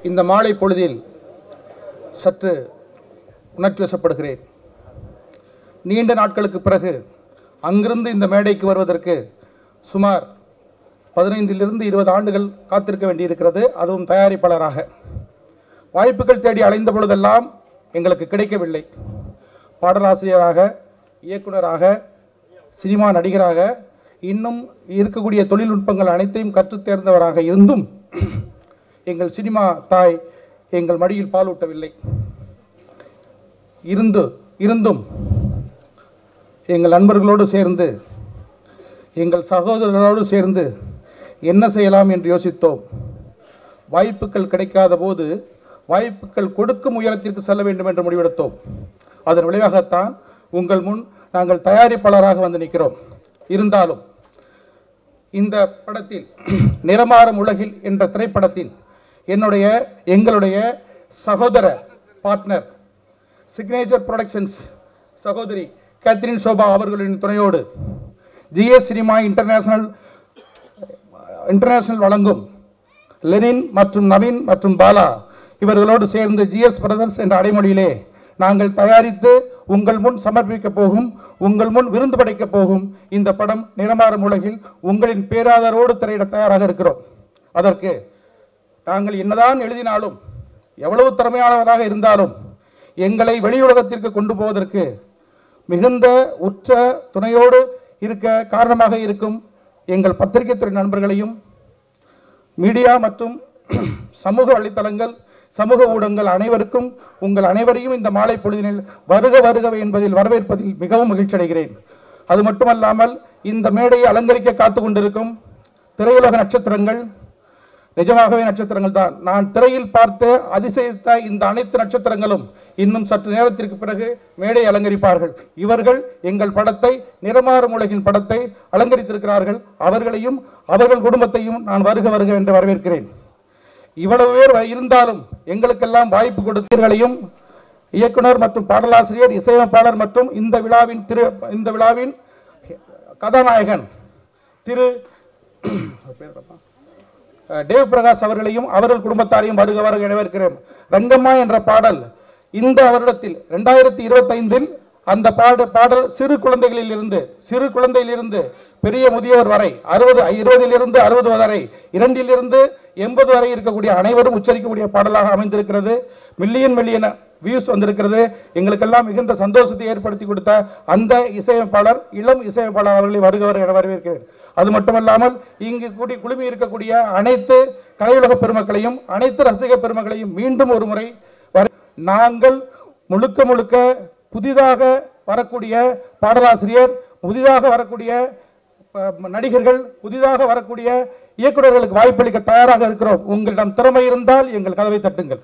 இந்த மாலை பொழுதில் சற்று உணர்ச்சி வசப்படுகிறேன். நீண்ட நாட்களுக்கு பிறகு அங்கிருந்து இந்த மேடைக்கு வருவதற்கு சுமார் 15 to 20 ஆண்டுகள் காத்திருக்க வேண்டியிருக்கிறது. அதுவும் தயாரிப்பாளராக வாய்ப்புகள் தேடி அலைந்த பொழுதெல்லாம் எங்களுக்கு கிடைக்கவில்லை. பாடலாசிரியராக, இயக்குனராக, சினிமா நடிகராக, இன்னும் இருக்கக்கூடிய தொழில்நுட்பங்கள் அனைத்தையும் கற்றுத் தேர்ந்தவராக இருந்தும் எங்கள் சினிமா தாய் எங்கள் மடியில் பாலூட்டவில்லை. இருந்தும் எங்கள் நண்பர்களோடு சேர்ந்து, எங்கள் சகோதரர்களோடு சேர்ந்து என்ன செய்யலாம் என்று யோசித்தோம். வாய்ப்புகள் கிடைக்காத போது வாய்ப்புகள் கொடுக்கும் உயரத்திற்கு செல்ல வேண்டும் என்று முடிவெடுத்தோம். அதன் விளைவாகத்தான் உங்கள் முன் நாங்கள் தயாரிப்பாளராக வந்து நிற்கிறோம். இருந்தாலும் இந்த படத்தில் நிறமாறும் உலகில் என்ற திரைப்படத்தில் எங்களுடைய சகோதர பார்ட்னர் சிக்னேச்சர் புரொடக்ஷன்ஸ் சகோதரி கேத்ரின் சோபா அவர்களின் துணையோடு ஜிஎஸ் சினிமா இன்டர்நேஷனல் வழங்கும் லெனின் மற்றும் நவீன் மற்றும் பாலா இவர்களோடு சேர்ந்து ஜிஎஸ் பிரதர்ஸ் என்ற அடைமொழியிலே நாங்கள் தயாரித்து உங்கள் முன் சமர்ப்பிக்க போகும், உங்கள் முன் விருந்து படைக்க போகும் இந்த படம் நிறமாறும் உலகில் உங்களின் பேராதரோடு திரையிட தயாராக இருக்கிறோம். அதற்கு நாங்கள் என்னதான் எழுதினாலும், எவ்வளவு திறமையானவராக இருந்தாலும் எங்களை வெளியுலகத்திற்கு கொண்டு போவதற்கு மிகுந்த உற்ற துணையோடு இருக்க காரணமாக இருக்கும் எங்கள் பத்திரிகை துறை நண்பர்களையும், மீடியா மற்றும் சமூக வலைத்தளங்கள், சமூக ஊடகங்கள் அனைவருக்கும், உங்கள் அனைவரையும் இந்த மாலை பொழுதினில் வருக வருகவை என்பதில் வரவேற்பதில் மிகவும் மகிழ்ச்சி அடைகிறேன். அது மட்டுமல்லாமல் இந்த மேடையை அலங்கரிக்க காத்து கொண்டிருக்கும் திரையுலக நட்சத்திரங்கள் நிஜமாகவே நட்சத்திரங்கள் தான். நான் திரையில் பார்த்து அதிசயித்த இந்த அனைத்து நட்சத்திரங்களும் இன்னும் சற்று நேரத்திற்கு பிறகு மேடை அலங்கரிப்பார்கள். இவர்கள் எங்கள் படத்தை, நிறமாறும் உலகின் படத்தை அலங்கரித்திருக்கிறார்கள். அவர்களையும் அவர்கள் குடும்பத்தையும் நான் வருக வருக என்று வரவேற்கிறேன். இவ்வளவு பேர் இருந்தாலும் எங்களுக்கெல்லாம் வாய்ப்பு கொடுத்தீர்களையும் இயக்குனர் மற்றும் பாடலாசிரியர், இசையமைப்பாளர் மற்றும் இந்த விழாவின் கதாநாயகன் திரு தேவ் பிரகாஷ் அவர்களையும் அவர்கள் குடும்பத்தாரையும் வருக வருக வரவேற்கிறேன். ரங்கம்மா என்ற பாடல் இந்த வருடத்தில் 2025 அந்த பாடல் சிறு குழந்தையிலிருந்து பெரிய முதியவர் வரை 20 60 வரை 2 80 வரை இருக்கக்கூடிய அனைவரும் உச்சரிக்கக்கூடிய பாடலாக அமைந்திருக்கிறது. மில்லியன் வியூஸ் வந்திருக்கிறது. எங்களுக்கெல்லாம் மிகுந்த சந்தோஷத்தை ஏற்படுத்தி கொடுத்த அந்த இசையமைப்பாளர், இளம் இசையமைப்பாளர் அவர்களை வருக வருக வரவேற்கிறேன். அது மட்டுமல்லாமல் இங்கு குழுமி இருக்கக்கூடிய அனைத்து கலையுலக பெருமக்களையும், அனைத்து ரசிக பெருமக்களையும் மீண்டும் ஒரு முறை நாங்கள் முழுக்க புதிதாக வரக்கூடிய பாடலாசிரியர், புதிதாக வரக்கூடிய நடிகர்கள், புதிதாக வரக்கூடிய இயக்குநர்களுக்கு வாய்ப்பளிக்க தயாராக இருக்கிறோம். உங்களிடம் திறமை இருந்தால் எங்கள் கதவை தட்டுங்கள்.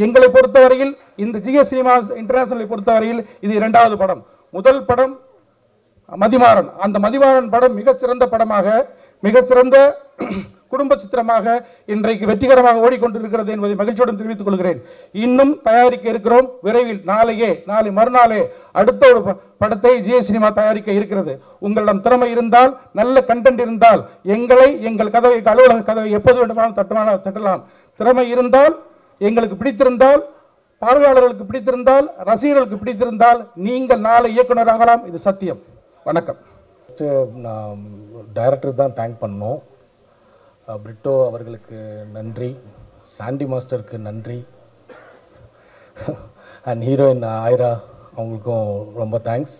எங்களை பொறுத்தவரையில் இந்த ஜிஎஸ் சினிமா இன்டர்நேஷனலை பொறுத்தவரையில் இது 2வது படம். முதல் படம் மதிமாறன். அந்த மதிமாறன் படம் மிகச்சிறந்த படமாக, மிகச்சிறந்த குடும்ப சித்திரமாக இன்றைக்கு வெற்றிகரமாக ஓடிக்கொண்டிருக்கிறது என்பதை மகிழ்ச்சியுடன் தெரிவித்துக் கொள்கிறேன். இன்னும் தயாரிக்க இருக்கிறோம். விரைவில் நாளை மறுநாளே அடுத்த ஒரு படத்தை ஜிஎஸ் சினிமா தயாரிக்க இருக்கிறது. உங்களிடம் திறமை இருந்தால், நல்ல கண்டென்ட் இருந்தால் எங்கள் கதவை, அலுவலக கதவை எப்போது வேண்டுமானாலும் தட்டலாம். திறமை இருந்தால், எங்களுக்கு பிடித்திருந்தால், பார்வையாளர்களுக்கு பிடித்திருந்தால், ரசிகர்களுக்கு பிடித்திருந்தால் நீங்கள் நாளை இயக்குனராகலாம். இது சத்தியம். வணக்கம். நான் டைரக்டர் தான் தேங்க் பண்ணோம். பிரிட்டோ அவர்களுக்கு நன்றி, சாண்டி மாஸ்டருக்கு நன்றி, அண்ட் ஹீரோயின் ஆயிரா அவங்களுக்கும் ரொம்ப தேங்க்ஸ்.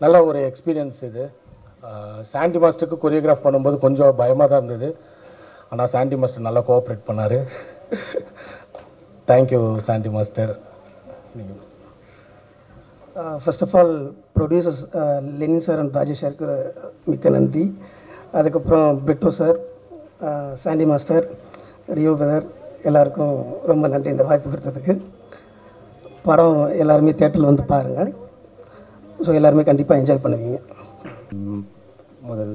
நல்ல ஒரு எக்ஸ்பீரியன்ஸ் இது. சாண்டி மாஸ்டருக்கு கொரியோகிராஃப் பண்ணும்போது கொஞ்சம் பயமாக தான் இருந்தது. ஆனால் சாண்டி மாஸ்டர் நல்லா கோஆப்ரேட் பண்ணார். Thank you Sandy master. First of all producers Lenin sir and Rajesh சாருக்கு மிக்க நன்றி. அதுக்கப்புறம் Brito sir, Sandy master, Rio brother எல்லாருக்கும் ரொம்ப நன்றி இந்த வாய்ப்பு கொடுத்ததுக்கு. படம் எல்லாருமே தேட்டரில் வந்து பாருங்கள். ஸோ எல்லாருமே கண்டிப்பாக என்ஜாய் பண்ணுவீங்க. முதல்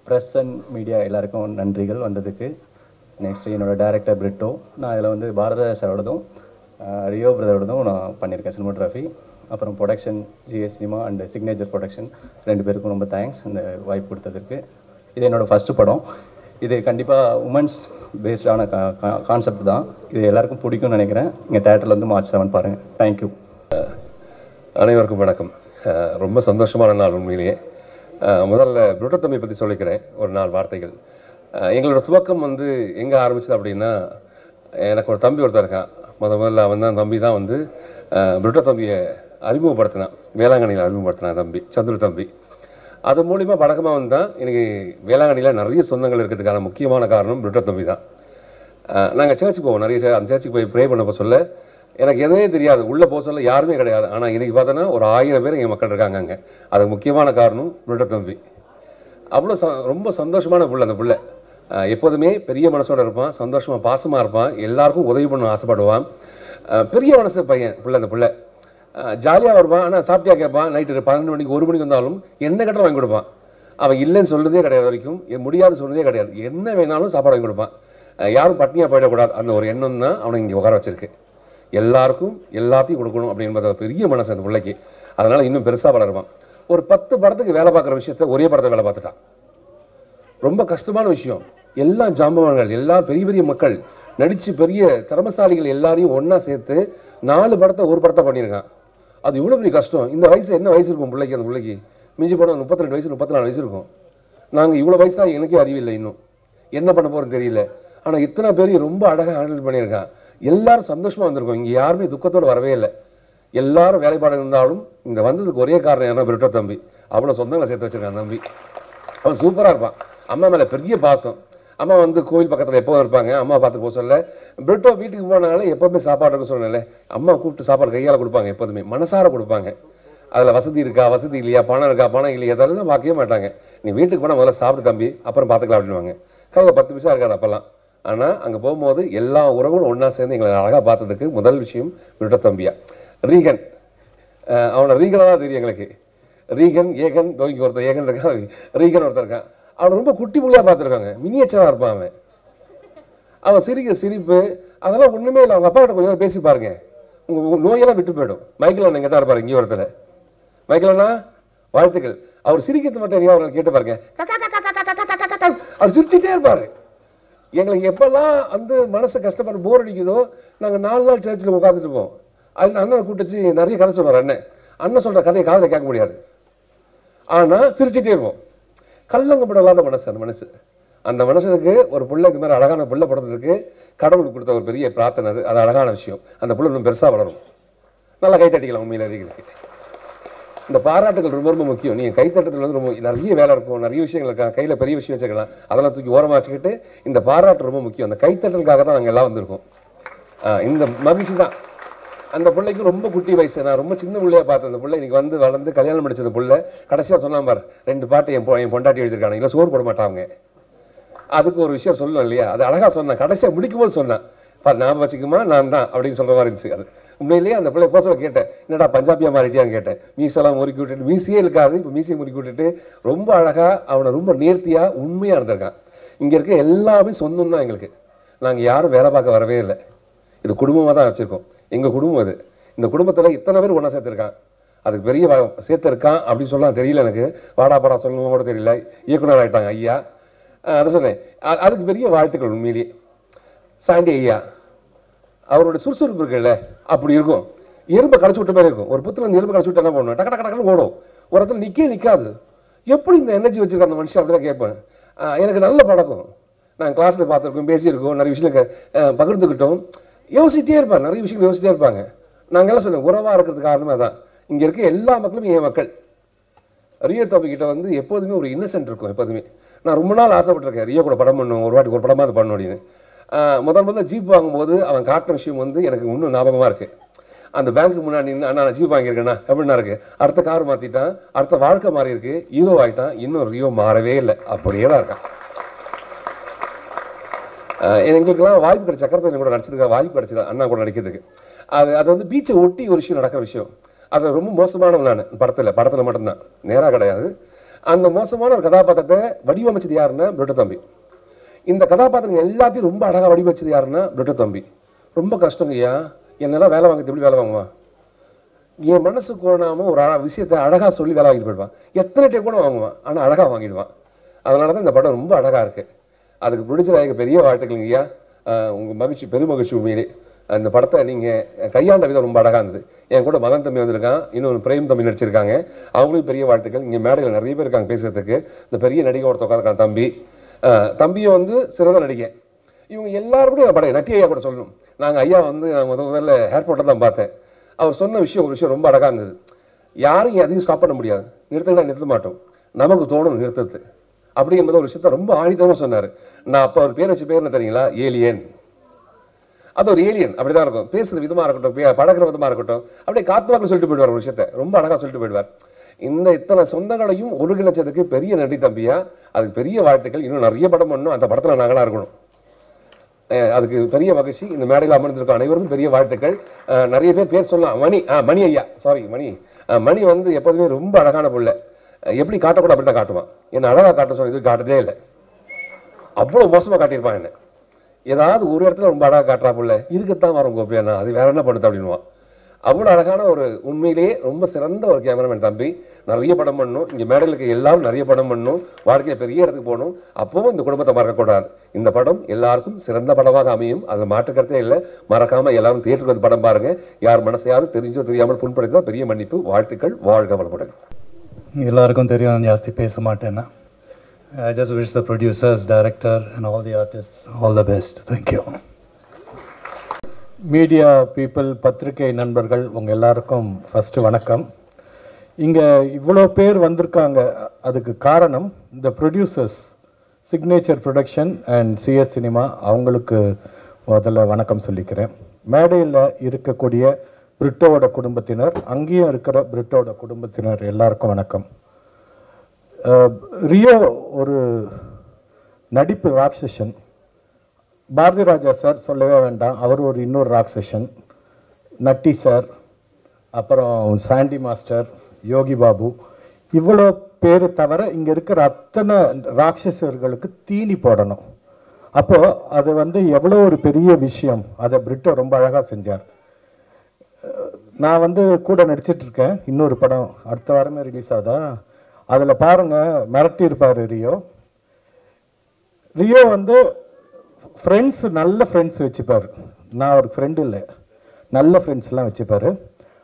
ப்ரெஸ் அண்ட் மீடியா எல்லாருக்கும் நன்றிகள் வந்ததுக்கு. நெக்ஸ்ட்டு என்னோடய டைரக்டர் பிரிட்டோ. நான் இதில் வந்து பாரத சாரோடதும் ரியோ பிரதரோடதும் நான் பண்ணியிருக்கேன் சினிமோகிராஃபி. அப்புறம் production GS cinema and signature production 2 பேருக்கும் ரொம்ப தேங்க்ஸ் இந்த வாய்ப்பு கொடுத்ததுக்கு. இது என்னோடய ஃபஸ்ட்டு படம். இது கண்டிப்பாக உமன்ஸ் பேஸ்டான கான்செப்ட் தான். இது எல்லாருக்கும் பிடிக்கும்னு நினைக்கிறேன். இங்கே தேட்டரில் வந்து March 7 பாருங்கள். தேங்க்யூ. அனைவருக்கும் வணக்கம். ரொம்ப சந்தோஷமான நாள் உண்மையிலேயே. முதல்ல புருட்டோ தம்பி பற்றி சொல்லிக்கிறேன் ஒரு 4 வார்த்தைகள். எங்களோட துவக்கம் வந்து எங்கே ஆரம்பிச்சது அப்படின்னா, எனக்கு ஒரு தம்பி ஒருத்தர் இருக்கான். முதல்ல அவன் தான் தம்பி தான் வந்து புருட்டோ தம்பியை அறிமுகப்படுத்தினான். வேளாங்கண்ணியில் அறிமுகப்படுத்தினான் தம்பி, சந்துரு தம்பி. அது மூலிமா பழக்கமாக வந்து தான் எனக்கு வேளாங்கண்ணியில் நிறைய சொந்தங்கள் இருக்கிறதுக்கான முக்கியமான காரணம் புருட்டோ தம்பி தான். நாங்கள் சர்ச்சுக்கு போவோம், நிறைய அந்த சர்ச்சுக்கு போய் ப்ரே பண்ண சொல்ல எனக்கு எதுவே தெரியாது, உள்ளே போக சொல்ல யாருமே கிடையாது. ஆனால் இன்றைக்கி பார்த்தோன்னா ஒரு 1000 பேர் எங்கள் மக்கள் இருக்காங்க அங்கே. அதுக்கு முக்கியமான காரணம் புருட்டோ தம்பி. அவ்வளோ ரொம்ப சந்தோஷமான புள்ள அந்த புள்ள. எப்போதுமே பெரிய மனசோடு இருப்பான், சந்தோஷமாக பாசமாக இருப்பான், எல்லாருக்கும் உதவி பண்ண ஆசைப்படுவான். பெரிய மனசு பையன் புள்ள அந்த புள்ள. ஜாலியாக வருவான். ஆனால் சாப்பிட்டியா கேட்பான். நைட்டு 12 மணிக்கு 1 மணிக்கு வந்தாலும் என்ன கட்டணம் வாங்கி கொடுப்பான். அவன் இல்லைன்னு சொல்கிறதே கிடையாது, வரைக்கும் முடியாது சொல்கிறதே கிடையாது. என்ன வேணாலும் சாப்பாடு வாங்கி கொடுப்பான். யாரும் பட்னியாக போயிடக்கூடாது அந்த ஒரு எண்ணம் தான் அவனை இங்கே உட்கார வச்சிருக்கு. எல்லாருக்கும் எல்லாத்தையும் கொடுக்கணும் அப்படின்ற பெரிய மனசு அந்த பிள்ளைக்கு. அதனால் இன்னும் பெருசாக வளருவான். ஒரு 10 படத்துக்கு வேலை பார்க்குற விஷயத்த ஒரே படத்தை வேலை பார்த்துட்டான். ரொம்ப கஷ்டமான விஷயம். எல்லா ஜாம்பவான்கள், எல்லா பெரிய பெரிய மக்கள் நடித்து பெரிய திறமசாலிகள் எல்லாரையும் ஒன்றா சேர்த்து 4 படத்தை ஒரு படத்தை பண்ணியிருக்கான். அது இவ்வளோ பெரிய கஷ்டம். இந்த வயசு என்ன வயசு இருக்கும் பிள்ளைக்கு? அந்த பிள்ளைக்கு மிஞ்சி போனால் 32 வயசு 34 வயசு இருக்கும். நாங்கள் இவ்வளோ வயசாக எனக்கே அறிவில்லை, இன்னும் என்ன பண்ண போகிறோன்னு தெரியல. ஆனால் இத்தனை பேரையும் ரொம்ப அழகாக ஹேண்டில் பண்ணியிருக்கான். எல்லாரும் சந்தோஷமாக வந்திருக்கோம். இங்கே யாருமே துக்கத்தோடு வரவே இல்லை. எல்லாரும் வேலைப்பாடு இருந்தாலும் இந்த வந்ததுக்கு ஒரே காரணம் யாருன்னா புருட்டோ தம்பி. அவ்வளோ சொந்தங்களை சேர்த்து வச்சுருக்கான் தம்பி. அவன் சூப்பராக இருப்பான். அம்மா மேலே பெரிய பாசம். அம்மா வந்து கோவில் பக்கத்தில் எப்போதும் இருப்பாங்க. அம்மா பார்த்து போக சொல்ல புருட்டோ வீட்டுக்கு போனாலே எப்போதுமே சாப்பாடு இருக்க சொல்லலை. அம்மா கூப்பிட்டு சாப்பாடு கையால் கொடுப்பாங்க, எப்போதுமே மனசார கொடுப்பாங்க. அதில் வசதி இருக்கா வசதி இல்லையா, பணம் இருக்கா பணம் இல்லையா, அதெல்லாம் பார்க்கவே மாட்டாங்க. நீ வீட்டுக்கு போனால் முதல்ல சாப்பிட்டு தம்பி, அப்புறம் பார்த்துக்கலாம் அப்படின்வாங்க. கையில் 10 பைசா இருக்காது அப்போல்லாம். ஆனால் அங்கே போகும்போது எல்லா உறவுகளும் ஒன்றா சேர்ந்து எங்களை அழகாக பார்த்ததுக்கு முதல் விஷயம் புருட்டோ தம்பியா. ரீகன், அவனை ரீகனாக தான் தெரியும் எங்களுக்கு. ரீகன் ஏகன் தோய்க்கு ஒருத்தர் ஏகன் இருக்கான், ரீகன் ஒருத்தர் இருக்கான். அவனை ரொம்ப குட்டி புள்ளியாக பார்த்துருக்காங்க. மினியேச்சராக இருப்பான் அவன். அவன் சிரிக்க சிரிப்பு அதெல்லாம் ஒன்றுமே இல்லை. அவங்க அப்பா கிட்ட கொஞ்சம் பேசி பாருங்க, உங்கள் நோயெல்லாம் விட்டு போயிடும். மைக்கேல் அண்ணன் இங்கே தான் இருப்பார், இங்கே ஒருத்தர். மைக்கேல் அண்ணா வாழ்த்துக்கள். அவர் சிரிக்கிறது மட்டும் எங்கேயா அவரை கேட்டு பாருங்க. அவர் சிரிச்சுட்டே இருப்பார். எங்களுக்கு எப்போல்லாம் அந்த மனசை கஷ்டப்பட்டு போர் அடிக்குதோ நாங்கள் 4 நாள் சர்ச்சில் உட்காந்துட்டு போவோம். அதில் அண்ணனை கூப்பிட்டு நிறைய கதை சொல்லுவார். அண்ணன் சொல்கிற கதையை காதில் கேட்க முடியாது, ஆனால் சிரிச்சுட்டே இருப்போம். கல்லங்கப்படம் இல்லாத மனசு அந்த மனசு. அந்த மனுஷனுக்கு ஒரு பிள்ளை இது மாதிரி அழகான பிள்ளை பிறந்ததுக்கு கடவுளுக்கு கொடுத்த ஒரு பெரிய பிரார்த்தனை. அது அழகான விஷயம். அந்த பிள்ளை இன்னும் பெருசாக வளரும். நல்லா கைத்தட்டிக்கலாம். உண்மையில் அறிகிறதுக்கு இந்த பாராட்டுகள் ரொம்ப ரொம்ப முக்கியம். நீங்கள் கைத்தட்டத்தில் வந்து ரொம்ப நிறைய வேலை இருக்கும், நிறைய விஷயங்கள் இருக்கா, கையில் பெரிய விஷயம் வச்சுக்கலாம், அதெல்லாம் தூக்கி ஓரமாக வச்சுக்கிட்டு இந்த பாராட்டு ரொம்ப முக்கியம். அந்த கைத்தட்டலுக்காக தான் நாங்கள் எல்லாம் வந்திருக்கோம். இந்த மகிழ்ச்சி தான். அந்த பிள்ளைக்கு ரொம்ப குட்டி வயசு. நான் ரொம்ப சின்ன பிள்ளையாக பார்த்தேன். அந்த பிள்ளை இன்னைக்கு வந்து வளர்ந்து கல்யாணம் முடிச்சது பிள்ளை. கடைசியாக சொன்னான் பார், 2 பாட்டு என் பொண்டாட்டி எழுதியிருக்காங்க, இல்லை சோறு போட மாட்டாங்க. அதுக்கு ஒரு விஷயம் சொல்லணும் இல்லையா, அது அழகாக சொன்னேன். கடைசியாக முடிக்கும் போது சொன்னேன், ஞாபகம் வச்சுக்குமா நான் தான் அப்படின்னு சொல்கிற மாதிரி இருந்துச்சு. அது உண்மையிலேயே அந்த பிள்ளை போச கேட்டேன், என்னடா பஞ்சாபியாக மாறிட்டியான்னு கேட்டேன். மீசெல்லாம் முறுக்கி விட்டுட்டு, மீசியே இருக்காது, இப்போ மீசியை முறுக்கி விட்டுட்டு ரொம்ப அழகாக அவனை ரொம்ப நேர்த்தியாக உண்மையாக இருந்திருக்கான். இங்கே இருக்க எல்லாமே சொந்தம் தான் எங்களுக்கு. நாங்கள் யாரும் வேலை பார்க்க வரவே இல்லை. இது குடும்பமாக தான் வச்சுருக்கோம். எங்கள் குடும்பம் அது. இந்த குடும்பத்தில் இத்தனை பேர் ஒன்றா சேர்த்துருக்கான். அதுக்கு பெரிய சேர்த்துருக்கான் அப்படின்னு சொல்லலாம் தெரியல எனக்கு. வாடா பாடா சொல்லணும் கூட தெரியல. இயக்குனர் ஆகிட்டாங்க ஐயா. அதை சொன்னேன். அதுக்கு பெரிய வாழ்த்துக்கள் உண்மையிலேயே. சாண்டி ஐயா அவரோட சுறுசுறுப்பு இருக்குல்ல, அப்படி இருக்கும். எறும்பை கடைச்சி விட்ட மாதிரி இருக்கும். ஒரு புத்தில் இந்த எறும்பை கடைச்சி விட்டு என்ன பண்ணுவேன், டக்கு டக்குன்னு ஓடும். ஒரு இடத்துல நிற்காது. எப்படி இந்த எனர்ஜி வச்சுருக்க அந்த மனுஷன் அப்படி தான் கேட்பேன். எனக்கு நல்ல பழக்கம். நாங்கள் கிளாஸில் பார்த்துருக்கோம், பேசியிருக்கோம், நிறைய விஷயங்கள் பகிர்ந்துக்கிட்டோம். யோசிச்சிட்டே இருப்பார், நிறைய விஷயங்கள் யோசிச்சிட்டே இருப்பாங்க. நாங்கள் எல்லாம் சொன்னோம், உறவாக இருக்கிறதுக்கு காரணமே தான். இங்கே இருக்க எல்லா மக்களும் என் மக்கள். ரியோ தம்பிக்கிட்ட வந்து எப்போதுமே ஒரு இன்னசென்ட் இருக்கும். எப்போதுமே நான் ரொம்ப நாள் ஆசைப்பட்டிருக்கேன், ரியோ கூட படம் பண்ணணும், ஒரு வாட்டி ஒரு படமாக அது பண்ணணும் அப்படின்னு. முதல்ல ஜீப் வாங்கும்போது அவன் காட்டின விஷயம் வந்து எனக்கு இன்னும் ஞாபகமாக இருக்குது. அந்த பேங்க்கு முன்னாடி நின்று நான் ஜீப் வாங்கியிருக்கேண்ணா எப்படின்னா இருக்குது. அடுத்த கார் மாற்றிட்டான், அடுத்த வாழ்க்கை மாறி இருக்கு, ஹீரோ ஆகிட்டான். இன்னும் ரியோ மாறவே இல்லை, அப்படியே தான் இருக்கான். எங்களுக்கெல்லாம் வாய்ப்பு கிடைச்ச சக்கரத்தில் கூட நடிச்சதுக்காக வாய்ப்பு கிடைச்சது அண்ணா கூட நடிக்கிறதுக்கு. அது வந்து பீச்சை ஒட்டி ஒரு விஷயம் நடக்கிற விஷயம். அது ரொம்ப மோசமானவன் நான் படத்தில் மட்டும்தான், நேராக கிடையாது. அந்த மோசமான ஒரு கதாபாத்திரத்தை வடிவமைச்சது யாருன்னா புருட்டோ தம்பி. இந்த கதாபாத்திரங்கள் எல்லாத்தையும் ரொம்ப அழகாக வடிவமைச்சது யாருன்னா புருட்டோ தம்பி. ரொம்ப கஷ்டங்க ஐயா, என்னெல்லாம் வேலை வாங்கிட்டு எப்படி வேலை வாங்குவான். என் மனசு கோணாமல் ஒரு விஷயத்தை அழகாக சொல்லி வேலை வாங்கிட்டு போயிடுவான். எத்தனை டே கூட வாங்குவான், ஆனால் அழகாக வாங்கிடுவான். அதனால தான் இந்த படம் ரொம்ப அழகாக இருக்குது. அதுக்கு ப்ரொடியூசர் ஆகிய பெரிய வாழ்த்துக்கள் ஐயா. உங்கள் மகிழ்ச்சி பெருமகிழ்ச்சி உண்மையிலே. அந்த படத்தை நீங்கள் கையாண்ட விதம் ரொம்ப அழகாக இருந்தது. என் கூட மதன் தம்பி வந்திருக்கான், இன்னொரு பிரேம் தம்பி நடிச்சிருக்காங்க, அவங்களும் பெரிய வாழ்த்துக்கள். இங்கே மேடையில் நிறைய பேர் இருக்காங்க பேசுறதுக்கு. இந்த பெரிய நடிகை ஒருத்த உட்காந்துருக்காங்க தம்பி, தம்பியும் வந்து சிறந்த நடிகை. இவங்க எல்லாரும் கூட படம் நட்டி ஐயா கூட சொல்லணும். நாங்கள் ஐயா வந்து நான் முதல்ல ஏர்போர்ட்டில் தான் பார்த்தேன். அவர் சொன்ன ஒரு விஷயம் ரொம்ப அழகாக இருந்தது. யாரும் அதையும் ஸ்டாப் பண்ண முடியாது, நிறுத்தலாம் நிறுத்த மாட்டோம், நமக்கு தோணும் நிறுத்தது அப்படிங்கிற ஒரு விஷயத்த ரொம்ப ஆணித்தமாக சொன்னார். நான் அப்போ அவர் பேர் வச்ச பேர் என்ன தெரியுங்களா? ஏலியன். அது ஒரு ஏலியன் அப்படி தான் இருக்கும். பேசுகிற விதமாக இருக்கட்டும், பழகிற விதமாக இருக்கட்டும், அப்படியே காத்துவாக்கு சொல்லிட்டு போயிடுவார். ஒரு விஷயத்த ரொம்ப அழகாக சொல்லிட்டு போயிடுவார். இந்த இத்தனை சொந்தங்களையும் ஒருங்கிணைச்சதுக்கு பெரிய நன்றி தம்பியா. அதுக்கு பெரிய வாழ்த்துக்கள். இன்னும் நிறைய படம் பண்ணணும், அந்த படத்தில் நாங்களாக இருக்கணும். அதுக்கு பெரிய மகிழ்ச்சி. இந்த மேடையில் அமர்ந்திருக்கும் அனைவருக்கும் பெரிய வாழ்த்துக்கள். நிறைய பேர் சொல்லலாம். மணி ஐயா, சாரி மணி வந்து எப்போதுமே ரொம்ப அழகான புள்ள. எப்படி காட்டக்கூட அப்படி தான் காட்டுவான். என்ன அழகாக காட்ட சொன்னது காட்டதே இல்லை. அவ்வளோ மோசமாக காட்டியிருப்பான். என்ன ஏதாவது ஒரு இடத்துல ரொம்ப அழகாக காட்டுறா புள்ள, இருக்கத்தான் வரும் கோபியாண்ணா, அது வேற என்ன பண்ணுது அப்படின்வான். அவ்வளோ அழகான ஒரு உண்மையிலேயே ரொம்ப சிறந்த ஒரு கேமராமேன் தம்பி. நிறைய படம் பண்ணணும், இங்கே மேடையில் இருக்க எல்லாரும் நிறைய படம் பண்ணணும், வாழ்க்கையில் பெரிய இடத்துக்கு போகணும். அப்போவும் இந்த குடும்பத்தை மறக்கக்கூடாது. இந்த படம் எல்லாருக்கும் சிறந்த படமாக அமையும், அதில் மாற்றுக்கிறதே இல்லை. மறக்காமல் எல்லாரும் தியேட்டருக்கு வந்து படம் பாருங்கள். யார் மனசையாவது தெரிஞ்சோ தெரியாமல் புண்படுத்தினா பெரிய மன்னிப்பு. வாழ்த்துக்கள். வாழ்க வளமுடன். எல்லாருக்கும் தெரியும் நான் ஜாஸ்தி பேச மாட்டேன்னா. I just wish the producers, director and all the artists all the best. Thank you. Media people, பத்திரிகை நண்பர்கள் உங்கள் எல்லாருக்கும் ஃபஸ்ட்டு வணக்கம். இங்கே இவ்வளோ பேர் வந்திருக்காங்க, அதுக்கு காரணம் இந்த producers, signature production and CS cinema. அவங்களுக்கு முதல்ல வணக்கம் சொல்லிக்கிறேன். மேடையில் இருக்கக்கூடிய பிரிட்டோவோட குடும்பத்தினர், அங்கேயும் இருக்கிற பிரிட்டோட குடும்பத்தினர் எல்லாருக்கும் வணக்கம். ரியோ ஒரு நடிப்பு ராட்சசன். பாரதி ராஜா சார் சொல்லவே வேண்டாம், அவர் ஒரு இன்னொரு ராட்சசன். நட்டி சார், அப்புறம் சாண்டி மாஸ்டர், யோகி பாபு, இவ்வளோ பேர் தவிர இங்கே இருக்கிற அத்தனை ராட்சசர்களுக்கு தீனி போடணும். அப்போது அது வந்து எவ்வளோ ஒரு பெரிய விஷயம். அதை பிரிட்டோ ரொம்ப அழகாக செஞ்சார். நான் வந்து கூட நடிச்சிட்ருக்கேன். இன்னொரு படம் அடுத்த வாரமே ரிலீஸ் ஆகுதா, அதில் பாருங்கள், மிரட்டியிருப்பார் ரியோ. ரியோ வந்து ஃப்ரெண்ட்ஸு, நல்ல ஃப்ரெண்ட்ஸ் வச்சுப்பார். நான் ஒரு ஃப்ரெண்டு இல்லை, நல்ல ஃப்ரெண்ட்ஸ்லாம் வச்சுப்பார்.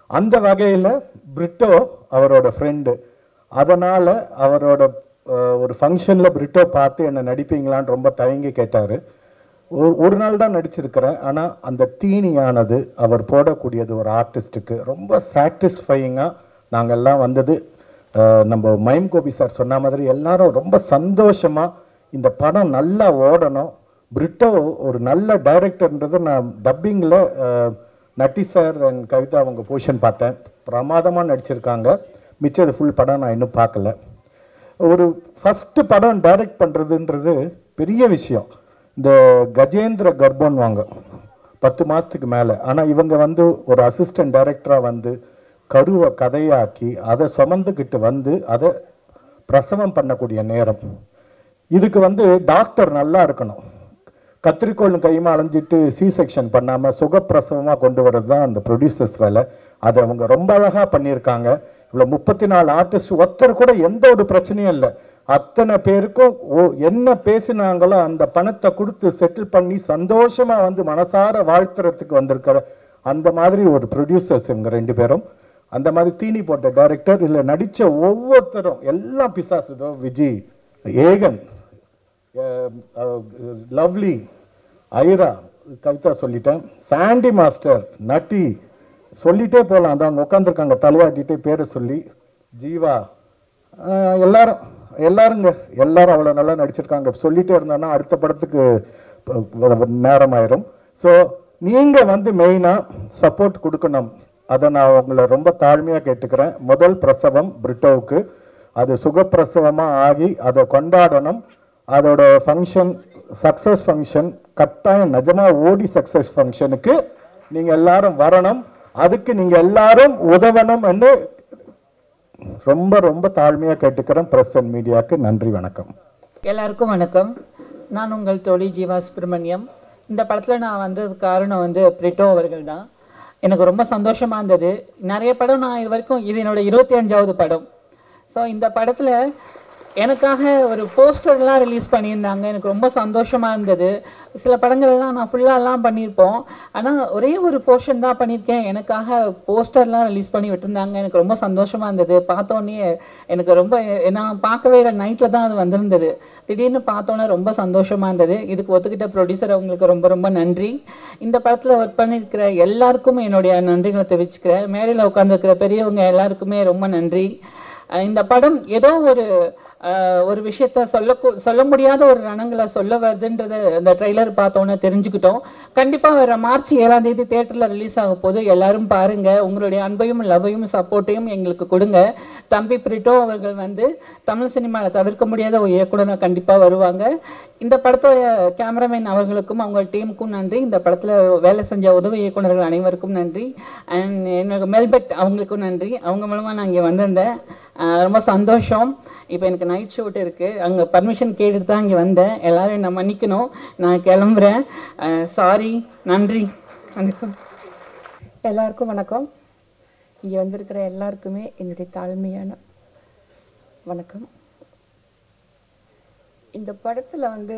அந்த வகையில் பிரிட்டோ அவரோட ஃப்ரெண்டு. அதனால் அவரோட ஒரு ஃபங்க்ஷனில் பிரிட்டோ பார்த்து என்னை நடிப்பீங்களான்னு ரொம்ப தயங்கி கேட்டார். ஒரு நாள் தான் நடிச்சிருக்கிறேன். ஆனால் அந்த தீனியானது அவர் போடக்கூடியது ஒரு ஆர்டிஸ்ட்டுக்கு ரொம்ப சாட்டிஸ்ஃபையிங்காக நாங்கள்லாம் வந்தது. நம்ம மைம் கோபி சார் சொன்ன மாதிரி எல்லாரும் ரொம்ப சந்தோஷமாக இந்த படம் நல்லா ஓடணும். பிரிட்டோ ஒரு நல்ல டைரக்டர்ன்றது நான் டப்பிங்கில் நட்டி சார் அண்ட் கவிதா அவங்க போர்ஷன் பார்த்தேன், பிரமாதமாக நடிச்சிருக்காங்க. மிச்சது ஃபுல் படம் நான் இன்னும் பார்க்கல. ஒரு ஃபஸ்ட்டு படம் டைரக்ட் பண்ணுறதுன்றது பெரிய விஷயம். இந்த கஜேந்திர கர்ப்பன் வாங்க 10 மாதத்துக்கு மேலே. ஆனால் இவங்க வந்து ஒரு அசிஸ்டன்ட் டைரக்டராக வந்து கருவை கதையாக்கி அதை சுமந்துக்கிட்டு வந்து அதை பிரசவம் பண்ணக்கூடிய நேரம். இதுக்கு வந்து டாக்டர் நல்லா இருக்கணும். கத்திரிக்கோள் கையுமா அலைஞ்சிட்டு சி செக்ஷன் பண்ணாமல் சுகப்பிரசவமாக கொண்டு வர்றது தான் அந்த ப்ரொடியூசர்ஸ் வேலை. அதை அவங்க ரொம்ப அழகாக பண்ணியிருக்காங்க. இவ்வளோ 34 ஆர்டிஸ்ட், ஒருத்தர் கூட எந்த ஒரு பிரச்சனையும் இல்லை. அத்தனை பேருக்கும் என்ன பேசினாங்களோ அந்த பணத்தை கொடுத்து செட்டில் பண்ணி சந்தோஷமாக வந்து மனசார வாழ்த்துறதுக்கு வந்திருக்கிற அந்த மாதிரி ஒரு ப்ரொடியூசர்ஸ் இவங்க 2 பேரும். அந்த மாதிரி தீனி போட்ட டைரக்டர். இதில் நடித்த ஒவ்வொருத்தரும் எல்லாம் பிசாசுதோ, விஜய், ஏகன், லவ்லி, ஐரா, கவிதா சொல்லிட்டேன், சாண்டி மாஸ்டர், நட்டி சொல்லிகிட்டே போகலாம். அந்த அவங்க உட்காந்துருக்காங்க தலையாட்டிகிட்டே பேரை சொல்லி, ஜீவா, எல்லாருங்க எல்லாரும் அவ்வளோ நல்லா நடிச்சிருக்காங்க. சொல்லிகிட்டே இருந்தாங்கன்னா அடுத்த படத்துக்கு நேரமாயிரும். ஸோ நீங்கள் வந்து மெயினாக சப்போர்ட் கொடுக்கணும். அதை நான் உங்களை ரொம்ப தாழ்மையாக கேட்டுக்கிறேன். முதல் பிரசவம் பிரிட்டோவுக்கு, அது சுகப்பிரசவமாக ஆகி அதை கொண்டாடணும். அதோட ஃபங்க்ஷன் சக்ஸஸ் ஃபங்க்ஷன் கட்டாயம் நிஜமாக ஓடி சக்ஸஸ் ஃபங்க்ஷனுக்கு நீங்கள் எல்லாரும் வரணும். அதுக்கு நீங்கள் எல்லாரும் உதவணும் என்று ரொம்ப ரொம்ப தாழ்மையாக கேட்டுக்கிறேன். ப்ரெஸ் அண்ட் மீடியாவுக்கு நன்றி, வணக்கம். எல்லாருக்கும் வணக்கம். நான் உங்கள் தோழி ஜீவா சுப்ரமணியம். இந்த படத்தில் நான் வந்தது காரணம் வந்து பிரிட்டோ அவர்கள் தான். எனக்கு ரொம்ப சந்தோஷமாக இருந்தது. நிறைய படம் நான் இது வரைக்கும், இது என்னோட 25வது படம். ஸோ இந்த படத்தில் எனக்காக ஒரு போஸ்டர்லாம் ரிலீஸ் பண்ணியிருந்தாங்க. எனக்கு ரொம்ப சந்தோஷமாக இருந்தது. சில படங்கள்லாம் நான் ஃபுல்லாலாம் பண்ணியிருப்போம், ஆனால் ஒரே ஒரு போர்ஷன் தான் பண்ணியிருக்கேன். எனக்காக போஸ்டர்லாம் ரிலீஸ் பண்ணி விட்டுருந்தாங்க. எனக்கு ரொம்ப சந்தோஷமாக இருந்தது. பார்த்தோன்னே எனக்கு ரொம்ப, நான் பார்க்கவே இல்லை, நைட்டில் தான் அது வந்திருந்தது. திடீர்னு பார்த்தோன்னே ரொம்ப சந்தோஷமாக இருந்தது. இதுக்கு ஒத்துக்கிட்ட ப்ரொடியூசர் அவங்களுக்கு ரொம்ப ரொம்ப நன்றி. இந்த படத்தில் ஒர்க் பண்ணியிருக்கிற எல்லாருக்கும் என்னுடைய நன்றிகளை தெரிவிச்சுக்கிறேன். மேடையில் உட்காந்துருக்கிற பெரியவங்க எல்லாருக்குமே ரொம்ப நன்றி. இந்த படம் ஏதோ ஒரு விஷயத்த சொல்ல முடியாத ஒரு ரணங்களை சொல்ல வருதுன்றது இந்த ட்ரெய்லர் பார்த்தோன்னே தெரிஞ்சுக்கிட்டோம். கண்டிப்பாக வர மார்ச் 7ஆம் தேதி தேட்டரில் ரிலீஸ் ஆக போது. எல்லாரும் பாருங்கள். உங்களுடைய அன்பையும் லவ்வையும் சப்போர்ட்டையும் எங்களுக்கு கொடுங்க. தம்பி பிரிட்டோ அவர்கள் வந்து தமிழ் சினிமாவில் தவிர்க்க முடியாத ஒரு இயக்குனராக கண்டிப்பாக வருவாங்க. இந்த படத்தோட கேமராமேன் அவர்களுக்கும் அவங்க டீமுக்கும் நன்றி. இந்த படத்தில் வேலை செஞ்ச உதவி இயக்குனர்கள் அனைவருக்கும் நன்றி. அண்ட் எனக்கு மெல்பெட் அவங்களுக்கும் நன்றி. அவங்க மூலமாக நான் இங்கே வந்திருந்தேன். ரொம்ப சந்தோஷம். இப்போ எனக்கு நைட் ஷூட் இருக்குது. அங்கே பர்மிஷன் கேட்டுட்டு தான் இங்கே வந்தேன். எல்லோரும் என்னை மன்னிக்கணும். நான் கிளம்புறேன். சாரி. நன்றி. வணக்கம். எல்லாருக்கும் வணக்கம். இங்கே வந்திருக்கிற எல்லாருக்குமே என்னுடைய தாழ்மையான வணக்கம். இந்த படத்தில் வந்து